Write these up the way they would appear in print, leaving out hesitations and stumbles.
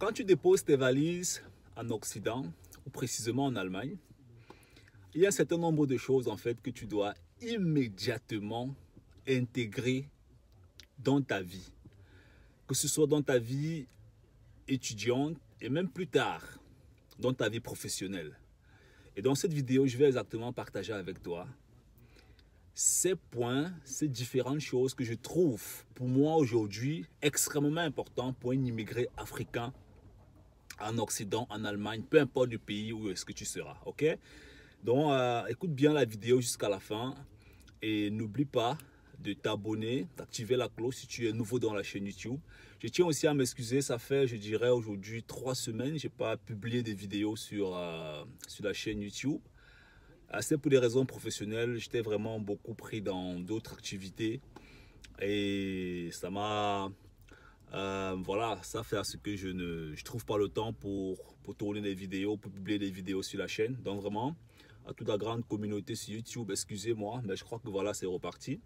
quand tu déposes tes valises en Occident, ou précisément en Allemagne, il y a un certain nombre de choses en fait que tu dois immédiatement intégrer dans ta vie. Que ce soit dans ta vie étudiante et même plus tard, dans ta vie professionnelle. Et dans cette vidéo, je vais exactement partager avec toi ces points, ces différentes choses que je trouve pour moi aujourd'hui extrêmement importants pour un immigré africain en Occident, en Allemagne, peu importe le pays où est-ce que tu seras, ok? Donc, écoute bien la vidéo jusqu'à la fin et n'oublie pas de t'abonner, d'activer la cloche si tu es nouveau dans la chaîne YouTube. Je tiens aussi à m'excuser, ça fait, je dirais, aujourd'hui 3 semaines, je n'ai pas publié de vidéos sur la chaîne YouTube. C'est pour des raisons professionnelles, j'étais vraiment beaucoup pris dans d'autres activités et ça m'a... voilà, ça fait à ce que je ne trouve pas le temps pour tourner des vidéos, pour publier des vidéos sur la chaîne. Donc vraiment, à toute la grande communauté sur YouTube, excusez-moi, mais je crois que voilà, c'est reparti.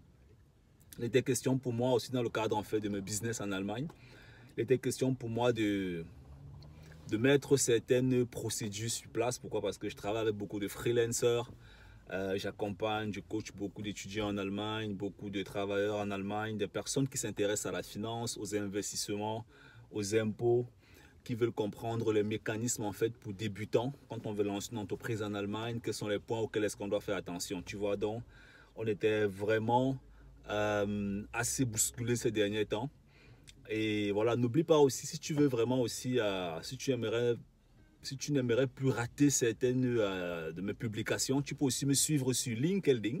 Il était question pour moi aussi dans le cadre en fait de mes business en Allemagne. Il était question pour moi de mettre certaines procédures sur place. Pourquoi? Parce que je travaille avec beaucoup de freelancers. J'accompagne, je coach beaucoup d'étudiants en Allemagne, beaucoup de travailleurs en Allemagne, des personnes qui s'intéressent à la finance, aux investissements, aux impôts, qui veulent comprendre les mécanismes en fait pour débutants quand on veut lancer une entreprise en Allemagne, quels sont les points auxquels est-ce qu'on doit faire attention. Tu vois, donc on était vraiment assez bousculé ces derniers temps. Et voilà, n'oublie pas aussi, si tu veux vraiment aussi, si tu n'aimerais plus rater certaines de mes publications, tu peux aussi me suivre sur LinkedIn.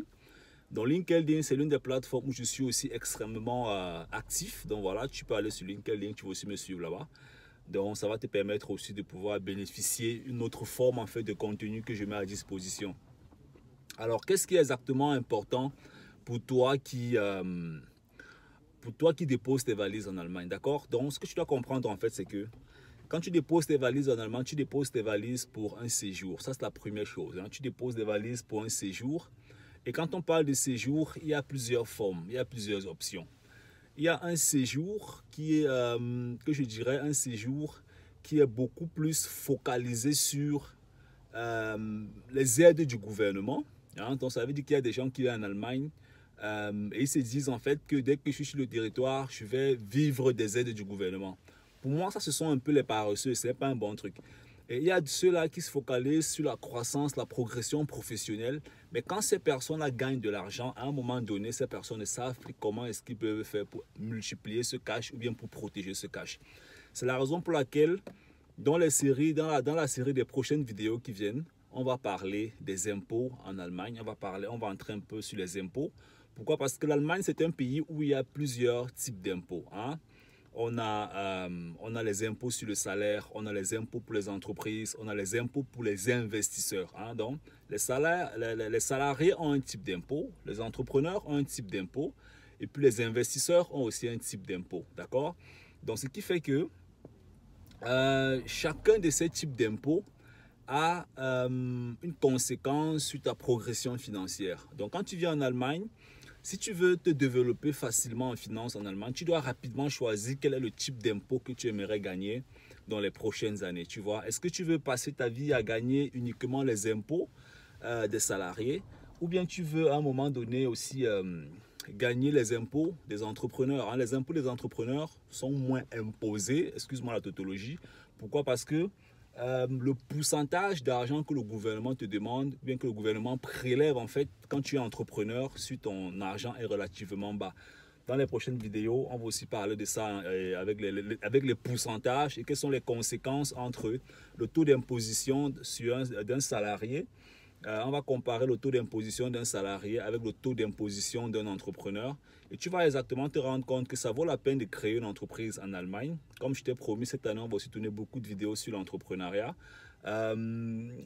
Donc LinkedIn, c'est l'une des plateformes où je suis aussi extrêmement actif. Donc voilà, tu peux aller sur LinkedIn, tu peux aussi me suivre là-bas. Donc ça va te permettre aussi de pouvoir bénéficier d'une autre forme en fait de contenu que je mets à disposition. Alors qu'est-ce qui est exactement important pour toi qui déposes tes valises en Allemagne, d'accord? Donc ce que tu dois comprendre en fait, c'est que quand tu déposes tes valises en Allemagne, tu déposes tes valises pour un séjour. Ça, c'est la première chose, hein. Tu déposes des valises pour un séjour. Et quand on parle de séjour, il y a plusieurs formes, il y a plusieurs options. Il y a un séjour qui est, que je dirais, un séjour qui est beaucoup plus focalisé sur les aides du gouvernement, hein. Donc, ça veut dire qu'il y a des gens qui vivent en Allemagne et ils se disent en fait que dès que je suis sur le territoire, je vais vivre des aides du gouvernement. Pour moi, ça, ce sont un peu les paresseux, ce n'est pas un bon truc. Et il y a ceux-là qui se focalisent sur la croissance, la progression professionnelle. Mais quand ces personnes-là gagnent de l'argent, à un moment donné, ces personnes ne savent plus comment est-ce qu'ils peuvent faire pour multiplier ce cash ou bien pour protéger ce cash. C'est la raison pour laquelle, dans la série des prochaines vidéos qui viennent, on va parler des impôts en Allemagne. On va entrer un peu sur les impôts. Pourquoi? Parce que l'Allemagne, c'est un pays où il y a plusieurs types d'impôts, hein. On a les impôts sur le salaire, on a les impôts pour les entreprises, on a les impôts pour les investisseurs, hein. Donc, les salariés ont un type d'impôt, les entrepreneurs ont un type d'impôt, et puis les investisseurs ont aussi un type d'impôt, d'accord? Donc, ce qui fait que chacun de ces types d'impôts a une conséquence sur ta progression financière. Donc, quand tu viens en Allemagne, si tu veux te développer facilement en finance en Allemagne, tu dois rapidement choisir quel est le type d'impôt que tu aimerais gagner dans les prochaines années. Tu vois, est-ce que tu veux passer ta vie à gagner uniquement les impôts des salariés ou bien tu veux à un moment donné aussi gagner les impôts des entrepreneurs, hein. Les impôts des entrepreneurs sont moins imposés, excuse-moi la tautologie. Pourquoi? Parce que le pourcentage d'argent que le gouvernement te demande, bien que le gouvernement prélève en fait quand tu es entrepreneur sur ton argent est relativement bas. Dans les prochaines vidéos, on va aussi parler de ça avec les pourcentages et quelles sont les conséquences entre le taux d'imposition d'un salarié. On va comparer le taux d'imposition d'un salarié avec le taux d'imposition d'un entrepreneur. Et tu vas exactement te rendre compte que ça vaut la peine de créer une entreprise en Allemagne. Comme je t'ai promis, cette année, on va aussi tourner beaucoup de vidéos sur l'entrepreneuriat.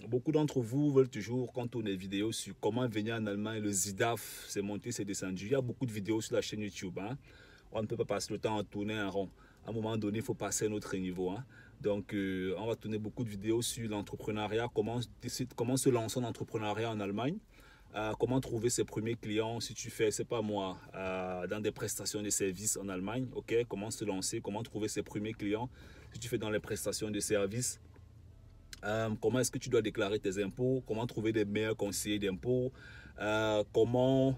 Beaucoup d'entre vous veulent toujours qu'on tourne des vidéos sur comment venir en Allemagne. Le ZIDAF, c'est monté, c'est descendu. Il y a beaucoup de vidéos sur la chaîne YouTube, hein. On ne peut pas passer le temps à tourner un rond. À un moment donné, il faut passer à un autre niveau, hein. Donc, on va tourner beaucoup de vidéos sur l'entrepreneuriat, comment se lancer en entrepreneuriat en Allemagne, comment trouver ses premiers clients si tu fais, c'est pas moi, dans des prestations de services en Allemagne, ok, comment se lancer, comment trouver ses premiers clients si tu fais dans les prestations de services, comment est-ce que tu dois déclarer tes impôts, comment trouver des meilleurs conseillers d'impôts, comment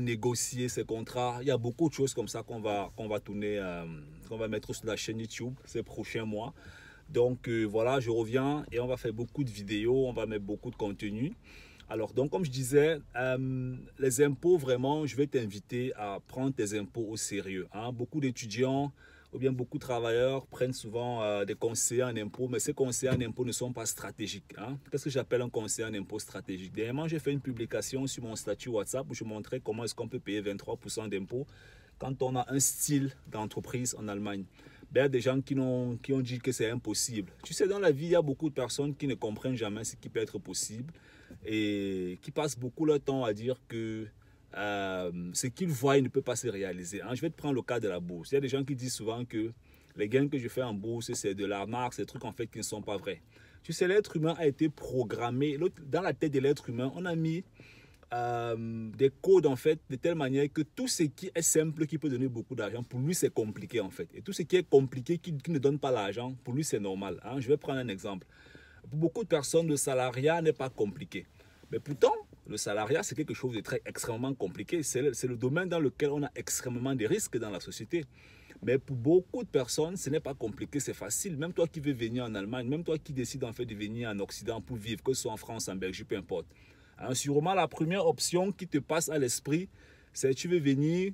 négocier ces contrats. Il y a beaucoup de choses comme ça qu'on va tourner, qu'on va mettre sur la chaîne YouTube ces prochains mois. Donc voilà, je reviens et on va faire beaucoup de vidéos, on va mettre beaucoup de contenu. Alors donc comme je disais, les impôts, vraiment, je vais t'inviter à prendre tes impôts au sérieux. Hein. Beaucoup d'étudiants ou bien beaucoup de travailleurs prennent souvent des conseillers en impôts, mais ces conseillers en impôts ne sont pas stratégiques. Hein. Qu'est-ce que j'appelle un conseiller en impôts stratégique? Dernièrement, j'ai fait une publication sur mon statut WhatsApp où je montrais comment est-ce qu'on peut payer 23% d'impôts quand on a un style d'entreprise en Allemagne. Ben, il y a des gens qui ont dit que c'est impossible. Tu sais, dans la vie, il y a beaucoup de personnes qui ne comprennent jamais ce qui peut être possible et qui passent beaucoup leur temps à dire que ce qu'ils voient ne peut pas se réaliser. Hein. Je vais te prendre le cas de la bourse. Il y a des gens qui disent souvent que les gains que je fais en bourse, c'est de l'arnaque, c'est des trucs en fait qui ne sont pas vrais. Tu sais, l'être humain a été programmé. Dans la tête de l'être humain, on a mis des codes en fait de telle manière que tout ce qui est simple qui peut donner beaucoup d'argent, pour lui c'est compliqué en fait, et tout ce qui est compliqué qui ne donne pas l'argent, pour lui c'est normal. Hein. Je vais prendre un exemple. Pour beaucoup de personnes, le salariat n'est pas compliqué, mais pourtant le salariat c'est quelque chose de très extrêmement compliqué. C'est le domaine dans lequel on a extrêmement de risques dans la société. Mais pour beaucoup de personnes, ce n'est pas compliqué, c'est facile. Même toi qui veux venir en Allemagne, même toi qui décides en fait de venir en Occident pour vivre, que ce soit en France, en Belgique, peu importe. Hein, sûrement la première option qui te passe à l'esprit, c'est que tu veux venir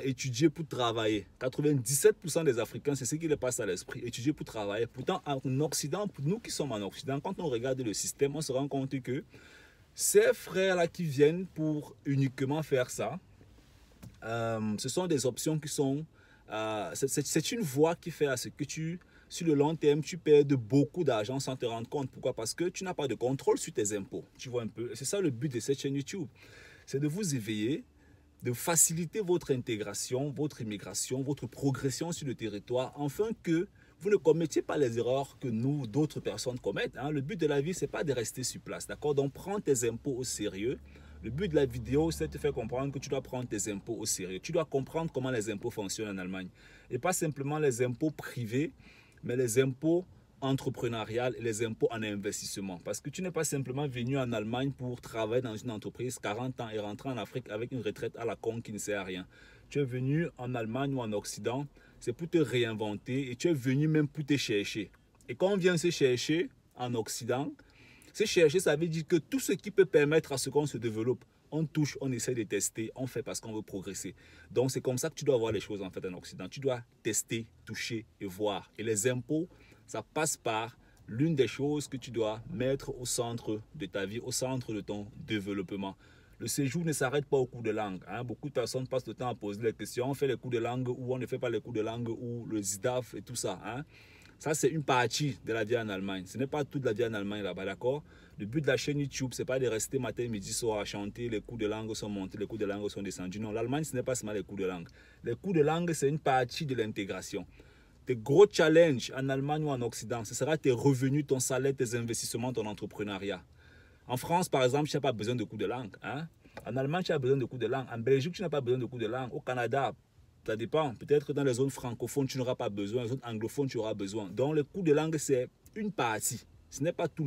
étudier pour travailler. 97% des Africains, c'est ce qui les passe à l'esprit, étudier pour travailler. Pourtant, en Occident, pour nous qui sommes en Occident, quand on regarde le système, on se rend compte que ces frères-là qui viennent pour uniquement faire ça, ce sont des options qui sont... c'est une voie qui fait à ce que sur le long terme, tu perds beaucoup d'argent sans te rendre compte. Pourquoi? Parce que tu n'as pas de contrôle sur tes impôts. Tu vois un peu. C'est ça le but de cette chaîne YouTube. C'est de vous éveiller, de faciliter votre intégration, votre immigration, votre progression sur le territoire, afin que vous ne commettiez pas les erreurs que nous, d'autres personnes commettent. Hein. Le but de la vie, ce n'est pas de rester sur place. D'accord? Donc, prends tes impôts au sérieux. Le but de la vidéo, c'est de te faire comprendre que tu dois prendre tes impôts au sérieux. Tu dois comprendre comment les impôts fonctionnent en Allemagne. Et pas simplement les impôts privés, mais les impôts entrepreneuriales et les impôts en investissement. Parce que tu n'es pas simplement venu en Allemagne pour travailler dans une entreprise 40 ans et rentrer en Afrique avec une retraite à la con qui ne sert à rien. Tu es venu en Allemagne ou en Occident, c'est pour te réinventer et tu es venu même pour te chercher. Et quand on vient se chercher en Occident, se chercher, ça veut dire que tout ce qui peut permettre à ce qu'on se développe, on touche, on essaie de tester, on fait parce qu'on veut progresser. Donc, c'est comme ça que tu dois voir les choses en fait en Occident. Tu dois tester, toucher et voir. Et les impôts, ça passe par l'une des choses que tu dois mettre au centre de ta vie, au centre de ton développement. Le séjour ne s'arrête pas au cours de langue. Hein. Beaucoup de personnes passent le temps à poser les questions. On fait les cours de langue ou on ne fait pas les cours de langue ou le ZDAF et tout ça. Hein. Ça, c'est une partie de la vie en Allemagne. Ce n'est pas toute la vie en Allemagne là-bas, d'accord? Le but de la chaîne YouTube, ce n'est pas de rester matin, midi, soir à chanter, les cours de langue sont montés, les cours de langue sont descendus. Non, l'Allemagne, ce n'est pas seulement les cours de langue. Les cours de langue, c'est une partie de l'intégration. Tes gros challenges en Allemagne ou en Occident, ce sera tes revenus, ton salaire, tes investissements, ton entrepreneuriat. En France, par exemple, tu n'as pas besoin de cours de langue. Hein? En Allemagne, tu as besoin de cours de langue. En Belgique, tu n'as pas besoin de cours de langue. Au Canada, ça dépend. Peut-être que dans les zones francophones, tu n'auras pas besoin. Les zones anglophones, tu auras besoin. Donc, le cours de langue, c'est une partie. Ce n'est pas tout.